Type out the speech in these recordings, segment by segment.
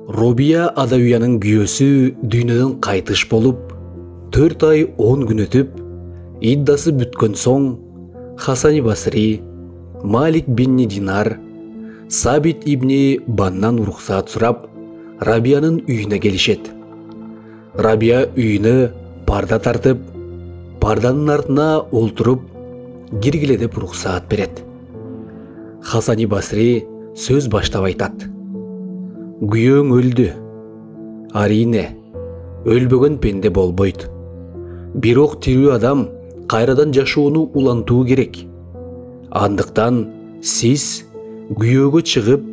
Робия Адавияның күйөөсү дүйнөдөн кайтыш болуп, 4 ай 10 күн өтүп, иддасы бүткөн соң, Хасан Басри, Малик бинни Динар, Сабит ибни Баннан уруксаат сурап, Рабиянын үйүнө келишет. Рабия үйүнө парда тартып, парданын артына олтуруп, киргиле деп уруксаат берет. Хасан Басри сөз баштап айтат. Күйөөң өлдү. Арине, өлбөгөн пенде болбойт. Бирок тирүү адам кайрадан жашоону улантуу керек. Андыктан сиз күйөөгө чыгып,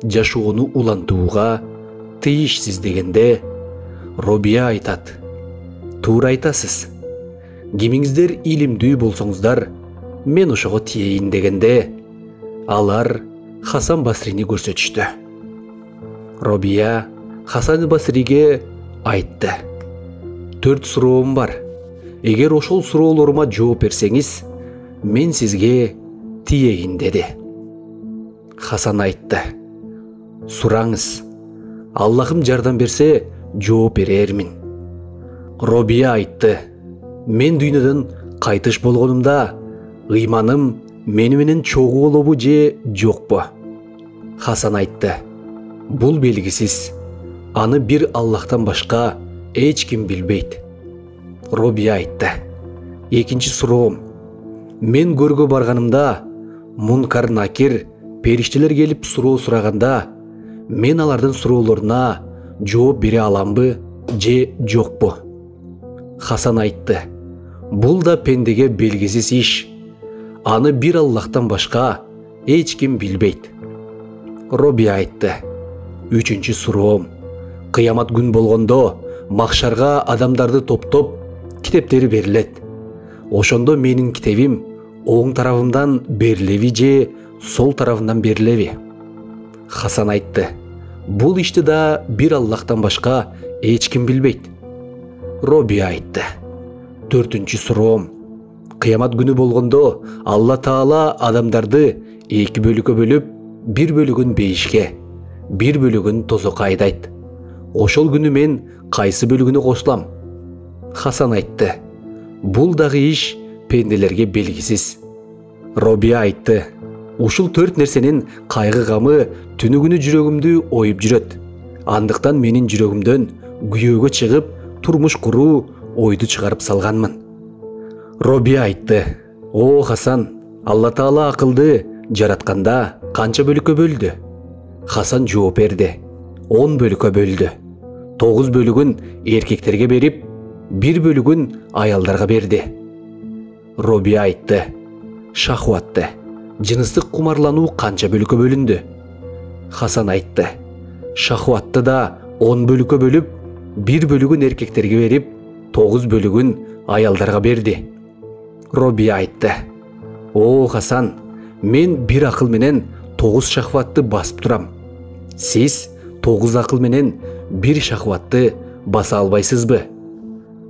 жашоону улантууга тийишсиз дегенде, Робия айтат. Туура айтасыз. Кимиңиздер илимдүү болсоңуздар, мен ошого тиейин дегенде, алар Хасан Басрини көрсөтүштү. Робия Хасан Басриге айтты. 4 суроом бар. Эгер ошол суроолорума жооп берсеңиз, мен сизге тиейин деди. Хасан айтты. Сураңыз. Аллахым жардам берсе, жооп берермин. Робия айтты. Мен дүйнөдөн кайтыш болгонумда, ыйманым мени менен чогуу болобу же жокпу? Хасан айтты. Бул белгисиз. Аны бир Аллахтан башка эч ким билбейт. Робия айтты. Экинчи суроом. Мен көргө барганымда, Мункар Накир периштелер келип суроо сураганда, мен алардын суроолоруна жооп бере аламбы же жокпу? Хасан айтты. Бул да пендеге белгисиз иш. Аны бир Аллахтан башка эч ким билбейт. Робия айтты. Үчүнчү суроом. Кыямат күн болгондо махшарга адамдарды топтоп, китептери берилет. Ошондо менин китебим оң тарабымдан берилеби же сол тарабымдан берилеби? Хасан айтты. Бул ишти да бир Аллахтан башка эч ким билбейт. Робия айтты. Төртүнчү суроом. Кыямат күнү болгондо Алла Таала адамдарды 2 бөлүккө бөлүп, бир бөлүгүн бейишке, бир бөлүгүн тозокко айдайт. Ошол күнү мен кайсы бөлүгүнө кошулам? Хасан айтты. Бул дагы иш пенделерге белгисиз. Робия айтты. Ушул 4 нерсенин кайгы камы түнү күнү жүрөгүмдү оюп жүрөт. Андыктан менин жүрөгүмдөн күйөөгө чыгып, турмуш куруу ойду чыгарып салганмын. Робия айтты. О Хасан, Алла Таала акылды жаратканда канча бөлүккө бөлдү? Хасан жооп берди. 10 бөлүккө бөлдү. 9 бөлүгүн эркектерге берип, 1 бөлүгүн аялдарга берди. Робия айтты. Шахватты, жыныстык кумарлануу канча бөлүккө бөлүндү? Хасан айтты. Шахватты да 10 бөлүккө бөлүп, 1 бөлүгүн эркектерге берип, 9 бөлүгүн аялдарга берди. Робия айтты. О Хасан, мен бир акыл менен 9 шахватты басып турам. Сиз 9 акыл менен бир шахватты баса албайсызбы?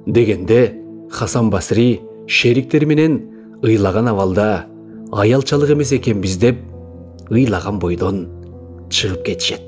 Дегенде Хасан Басри шериктери менен ыйлаган абалда аялчалык эмес экенбиз деп ыйлаган бойдон чыгып кетишет.